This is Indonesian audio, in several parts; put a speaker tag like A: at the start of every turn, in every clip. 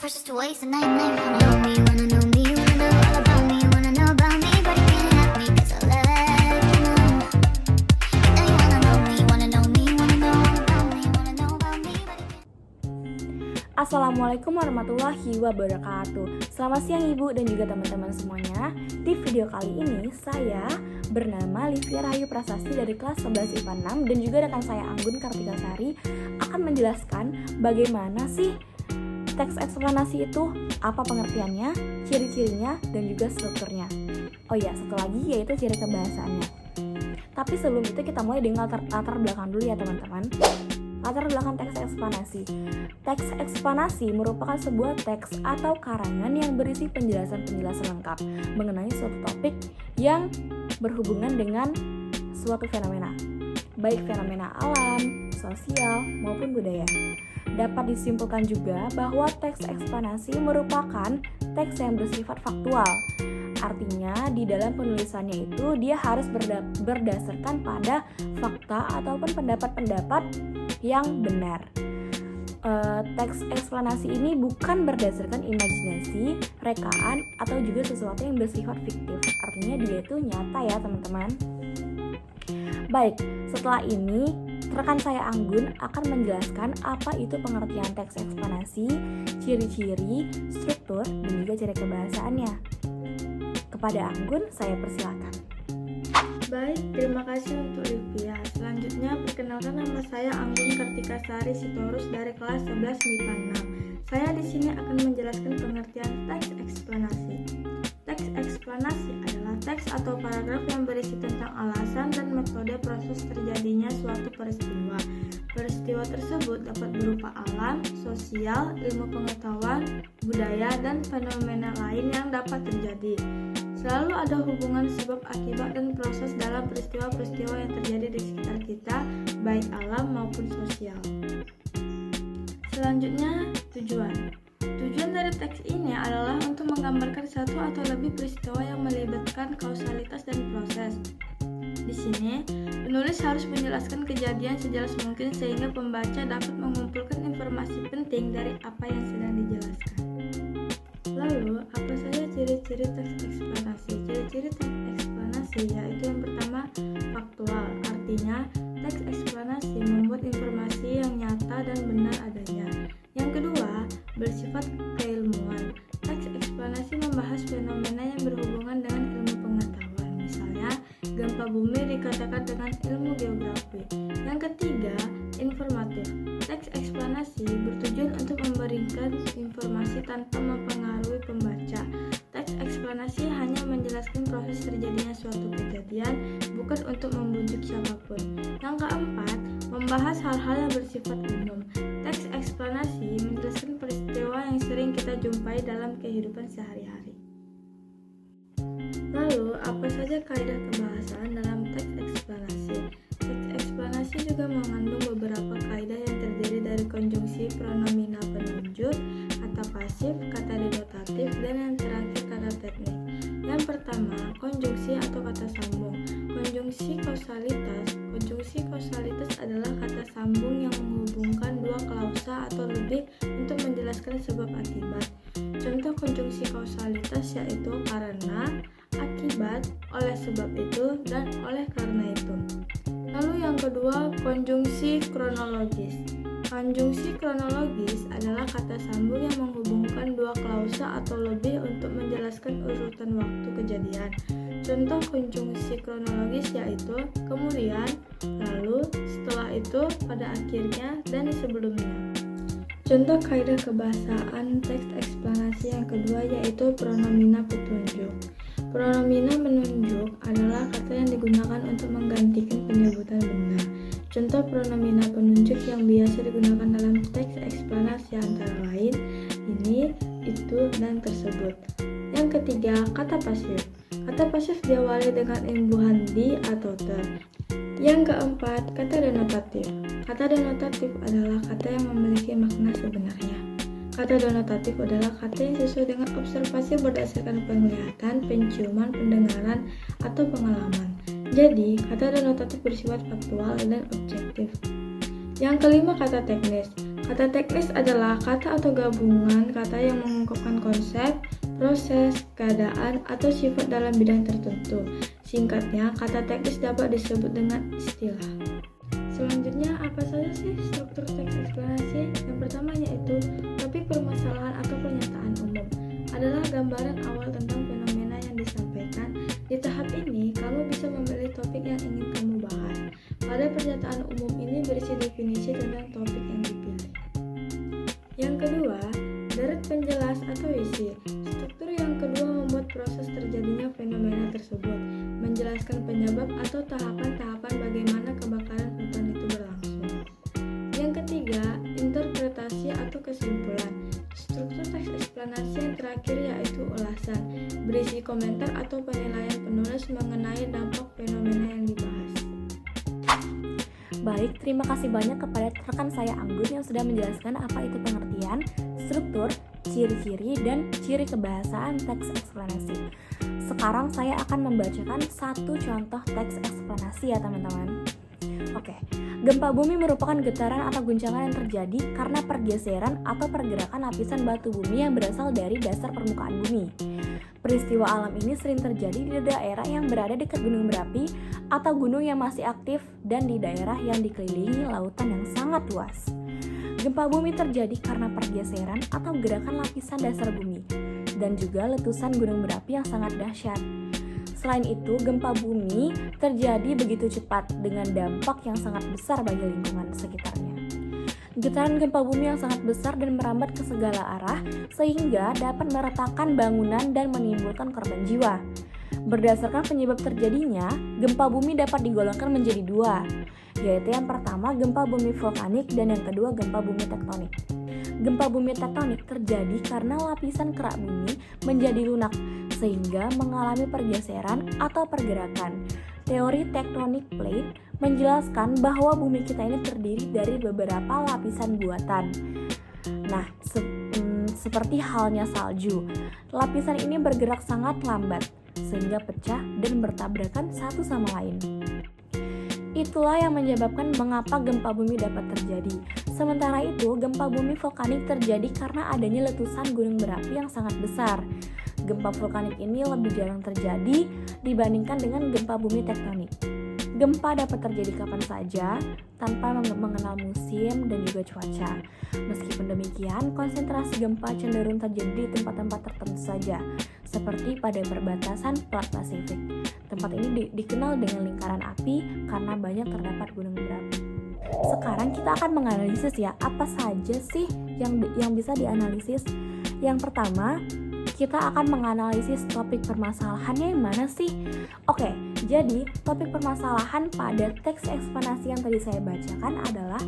A: precious to waste, and I never wanna know me, wanna know all about me, wanna know about me, but you can't have me, 'cause I let you know. Now you wanna know me, wanna know me, wanna know all about me, wanna know about me, but you can't.
B: Assalamualaikum warahmatullahi wabarakatuh. Selamat siang Ibu dan juga teman-teman semuanya. Di video kali ini saya bernama Livia Rahayu Prasasti dari kelas 11 IPA 6 dan juga rekan saya Anggun Kartika Sari akan menjelaskan bagaimana sih teks eksplanasi itu, apa pengertiannya, ciri-cirinya, dan juga strukturnya. Oh iya, satu lagi yaitu ciri kebahasaannya. Tapi sebelum itu kita mulai dengan latar belakang dulu ya teman-teman. Latar belakang teks eksplanasi. Teks eksplanasi merupakan sebuah teks atau karangan yang berisi penjelasan-penjelasan lengkap mengenai suatu topik yang berhubungan dengan suatu fenomena, baik fenomena alam, sosial, maupun budaya. Dapat disimpulkan juga bahwa teks eksplanasi merupakan teks yang bersifat faktual. Artinya di dalam penulisannya itu dia harus berdasarkan pada fakta ataupun pendapat-pendapat yang benar. Teks eksplanasi ini bukan berdasarkan imajinasi, rekaan, atau juga sesuatu yang bersifat fiktif. Artinya dia itu nyata ya teman-teman. Baik, setelah ini rekan saya Anggun akan menjelaskan apa itu pengertian teks eksplanasi, ciri-ciri, struktur, dan juga ciri kebahasaannya. Kepada Anggun, saya persilakan.
C: Baik, terima kasih untuk Livia. Selanjutnya, perkenalkan nama saya Anggun Kartika Sari Sitorus dari kelas 11 MIPA 6. Saya di sini akan menjelaskan pengertian teks eksplanasi. Teks eksplanasi adalah teks atau paragraf yang berisi tentang alasan dan metode proses terjadinya suatu peristiwa. Peristiwa tersebut dapat berupa alam, sosial, ilmu pengetahuan, budaya, dan fenomena lain yang dapat terjadi. Selalu ada hubungan sebab akibat dan proses dalam peristiwa-peristiwa yang terjadi di sekitar kita, baik alam maupun sosial. Selanjutnya, tujuan. Tujuan dari teks ini adalah untuk menggambarkan satu atau lebih peristiwa yang melibatkan kausalitas dan proses. Di sini, penulis harus menjelaskan kejadian sejelas mungkin sehingga pembaca dapat mengumpulkan informasi penting dari apa yang sedang dijelaskan. Lalu, apa saja ciri-ciri teks eksplanasi? Ciri-ciri teks eksplanasi yaitu yang pertama, faktual. Artinya, teks eksplanasi membuat informasi yang nyata dan benar adanya. Yang kedua, bersifat keilmuan. Teks eksplanasi membahas fenomena yang berhubungan dengan ilmu pengetahuan. Misalnya, gempa bumi dikatakan dengan ilmu geografi. Yang ketiga, informatif. Teks eksplanasi bertujuan untuk memberikan informasi tanpa mempengaruhi pembaca. Teks eksplanasi hanya menjelaskan proses terjadinya suatu kejadian, bukan untuk membujuk siapapun. Yang keempat, membahas hal-hal yang bersifat umum. Teks eksplanasi menjelaskan peristiwa yang sering kita jumpai dalam kehidupan sehari-hari. Lalu, apa saja kaidah kebahasaan dalam teks eksplanasi? Teks eksplanasi juga mengandung beberapa kaidah yang terdiri dari konjungsi pronomina penunjuk, kata pasif, kata denotatif, dan yang terakhir kata teknik. Yang pertama, konjungsi atau kata sambung. Konjungsi kausalitas adalah kata sambung yang menghubungkan dua klausa atau lebih untuk menjelaskan sebab akibat. Contoh konjungsi kausalitas yaitu karena, akibat, oleh sebab itu, dan oleh karena itu. Lalu yang kedua, konjungsi kronologis. Konjungsi kronologis adalah kata sambung yang menghubungkan dua klausa atau lebih untuk menjelaskan urutan waktu kejadian. Contoh konjungsi kronologis yaitu kemudian, lalu, setelah itu, pada akhirnya, dan sebelumnya. Contoh kaidah kebahasaan teks eksplanasi yang kedua yaitu pronomina petunjuk. Pronomina menunjuk adalah kata yang digunakan untuk menggantikan penyebutan benda. Contoh pronomina penunjuk yang biasa digunakan dalam teks eksplanasi antara lain ini, itu, dan tersebut. Yang ketiga, kata pasif. Kata pasif diawali dengan imbuhan di atau ter. Yang keempat, kata denotatif. Kata denotatif adalah kata yang memiliki makna sebenarnya. Kata denotatif adalah kata yang sesuai dengan observasi berdasarkan penglihatan, penciuman, pendengaran, atau pengalaman. Jadi, kata denotatif bersifat faktual dan objektif. Yang kelima, kata teknis. Kata teknis adalah kata atau gabungan kata yang mengungkapkan konsep, proses, keadaan, atau sifat dalam bidang tertentu. Singkatnya, kata teknis dapat disebut dengan istilah. Selanjutnya, apa saja sih struktur teks eksplanasi? Yang pertama yaitu topik permasalahan atau pernyataan umum. Adalah gambaran awal tentang fenomena yang disampaikan. Di tahap ini, kamu bisa memilih topik yang ingin kamu bahas. Pada pernyataan umum ini berisi definisi tentang topik yang dipilih. Yang kedua, deret penjelas atau isi. Struktur yang kedua membuat proses terjadinya fenomena tersebut, menjelaskan penyebab atau tahapan-tahapan bagaimana kebakaran hutan itu berlangsung. Yang ketiga, interpretasi atau kesimpulan. Struktur teks eksplanasi yang terakhir yaitu ulasan, berisi komentar atau penilaian penulis mengenai dampak fenomena yang dibahas.
B: Baik, terima kasih banyak kepada rekan saya Anggun yang sudah menjelaskan apa itu pengertian, struktur, ciri-ciri, dan ciri kebahasaan teks eksplanasi. Sekarang saya akan membacakan satu contoh teks eksplanasi ya teman-teman. Oke, gempa bumi merupakan getaran atau guncangan yang terjadi karena pergeseran atau pergerakan lapisan batu bumi yang berasal dari dasar permukaan bumi. Peristiwa alam ini sering terjadi di daerah yang berada dekat gunung berapi atau gunung yang masih aktif dan di daerah yang dikelilingi lautan yang sangat luas. Gempa bumi terjadi karena pergeseran atau gerakan lapisan dasar bumi dan juga letusan gunung berapi yang sangat dahsyat. Selain itu, gempa bumi terjadi begitu cepat dengan dampak yang sangat besar bagi lingkungan sekitarnya. Getaran gempa bumi yang sangat besar dan merambat ke segala arah sehingga dapat meretakan bangunan dan menimbulkan korban jiwa. Berdasarkan penyebab terjadinya, gempa bumi dapat digolongkan menjadi dua, yaitu yang pertama gempa bumi vulkanik dan yang kedua gempa bumi tektonik. Gempa bumi tektonik terjadi karena lapisan kerak bumi menjadi lunak sehingga mengalami pergeseran atau pergerakan. Teori tectonic plate menjelaskan bahwa bumi kita ini terdiri dari beberapa lapisan buatan. Nah, seperti halnya salju, lapisan ini bergerak sangat lambat sehingga pecah dan bertabrakan satu sama lain. Itulah yang menyebabkan mengapa gempa bumi dapat terjadi. Sementara itu, gempa bumi vulkanik terjadi karena adanya letusan gunung berapi yang sangat besar. Gempa vulkanik ini lebih jarang terjadi dibandingkan dengan gempa bumi tektonik. Gempa dapat terjadi kapan saja tanpa mengenal musim dan juga cuaca. Meskipun demikian, konsentrasi gempa cenderung terjadi di tempat-tempat tertentu saja, seperti pada perbatasan Plat Pasifik. Tempat ini dikenal dengan lingkaran api karena banyak terdapat gunung berapi. Sekarang kita akan menganalisis ya, apa saja sih yang bisa dianalisis. Yang pertama, kita akan menganalisis topik permasalahannya yang mana sih? Oke, jadi topik permasalahan pada teks eksplanasi yang tadi saya bacakan adalah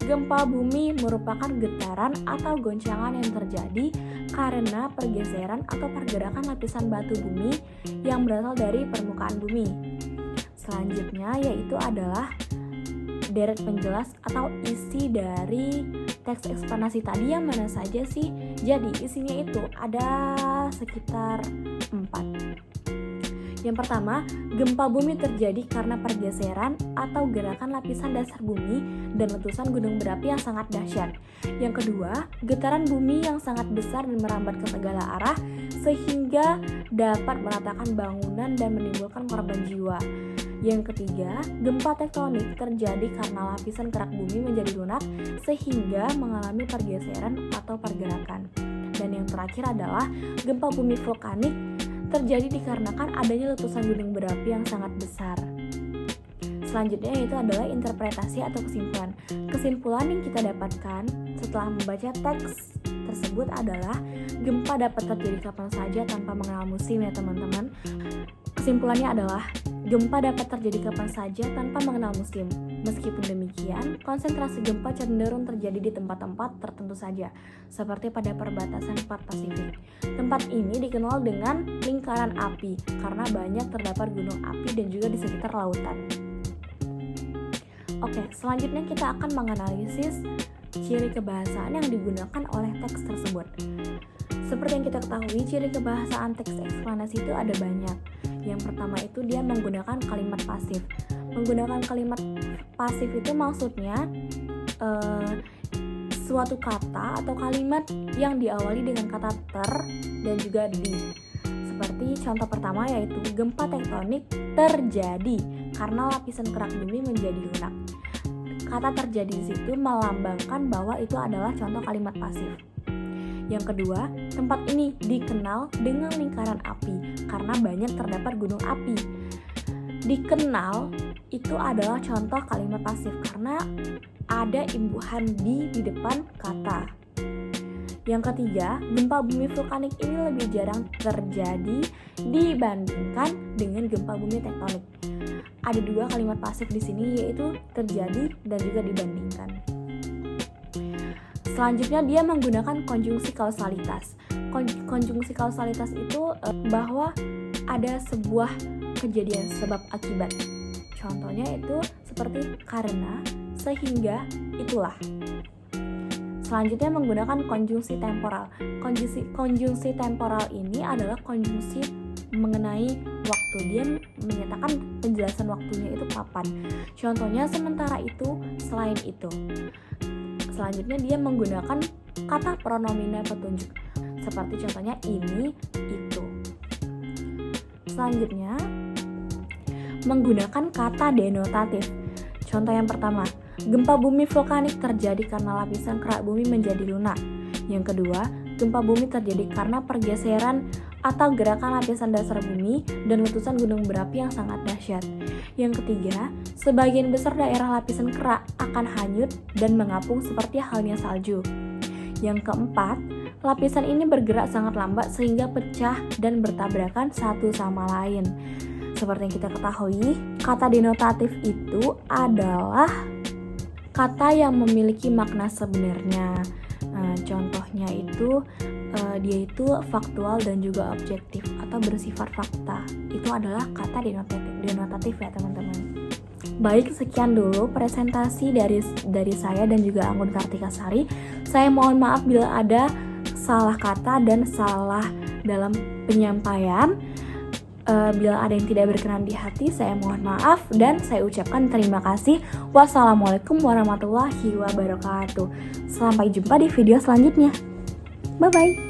B: gempa bumi merupakan getaran atau goncangan yang terjadi karena pergeseran atau pergerakan lapisan batu bumi yang berasal dari permukaan bumi. Selanjutnya yaitu adalah deret penjelas atau isi dari teks eksplanasi tadi yang mana saja sih? Jadi isinya itu ada sekitar 4. Yang pertama, gempa bumi terjadi karena pergeseran atau gerakan lapisan dasar bumi dan letusan gunung berapi yang sangat dahsyat. Yang kedua, getaran bumi yang sangat besar dan merambat ke segala arah sehingga dapat meratakan bangunan dan menimbulkan korban jiwa. Yang ketiga, gempa tektonik terjadi karena lapisan kerak bumi menjadi lunak sehingga mengalami pergeseran atau pergerakan. Dan yang terakhir adalah gempa bumi vulkanik terjadi dikarenakan adanya letusan gunung berapi yang sangat besar. Selanjutnya yaitu adalah interpretasi atau kesimpulan. Kesimpulan yang kita dapatkan setelah membaca teks tersebut adalah gempa dapat terjadi kapan saja tanpa mengenal musim ya teman-teman. Kesimpulannya adalah gempa dapat terjadi kapan saja tanpa mengenal musim. Meskipun demikian, konsentrasi gempa cenderung terjadi di tempat-tempat tertentu saja, seperti pada perbatasan Plat Pasifik. Tempat ini dikenal dengan lingkaran api karena banyak terdapat gunung api dan juga di sekitar lautan. Oke, selanjutnya kita akan menganalisis ciri kebahasaan yang digunakan oleh teks tersebut. Seperti yang kita ketahui, ciri kebahasaan teks eksplanasi itu ada banyak. Yang pertama itu dia menggunakan kalimat pasif. Menggunakan kalimat pasif itu maksudnya suatu kata atau kalimat yang diawali dengan kata ter dan juga di. Seperti contoh pertama yaitu gempa tektonik terjadi karena lapisan kerak bumi menjadi lunak. Kata terjadi di situ melambangkan bahwa itu adalah contoh kalimat pasif. Yang kedua, tempat ini dikenal dengan lingkaran api karena banyak terdapat gunung api. Dikenal itu adalah contoh kalimat pasif karena ada imbuhan di depan kata. Yang ketiga, gempa bumi vulkanik ini lebih jarang terjadi dibandingkan dengan gempa bumi tektonik. Ada dua kalimat pasif di sini yaitu terjadi dan juga dibandingkan. Selanjutnya dia menggunakan konjungsi kausalitas. Konjungsi kausalitas itu bahwa ada sebuah kejadian sebab akibat. Contohnya itu seperti karena, sehingga, itulah. Selanjutnya menggunakan konjungsi temporal. Konjungsi temporal ini adalah konjungsi mengenai waktu. Dia menyatakan penjelasan waktunya itu kapan. Contohnya sementara itu, selain itu. Selanjutnya dia menggunakan kata pronomina petunjuk. Seperti contohnya ini, itu. Selanjutnya menggunakan kata denotatif. Contoh yang pertama, gempa bumi vulkanik terjadi karena lapisan kerak bumi menjadi lunak. Yang kedua, gempa bumi terjadi karena pergeseran atau gerakan lapisan dasar bumi dan letusan gunung berapi yang sangat dahsyat. Yang ketiga, sebagian besar daerah lapisan kerak akan hanyut dan mengapung seperti halnya salju. Yang keempat, lapisan ini bergerak sangat lambat sehingga pecah dan bertabrakan satu sama lain. Seperti yang kita ketahui, kata denotatif itu adalah kata yang memiliki makna sebenarnya. Contohnya itu dia itu faktual dan juga objektif atau bersifat fakta. Itu adalah kata denotatif ya teman-teman. Baik, sekian dulu presentasi dari saya dan juga Anggun Kartikasari. Saya mohon maaf bila ada salah kata dan salah dalam penyampaian. Bila ada yang tidak berkenan di hati, saya mohon maaf dan saya ucapkan terima kasih. Wassalamualaikum warahmatullahi wabarakatuh. Sampai jumpa di video selanjutnya. Bye-bye.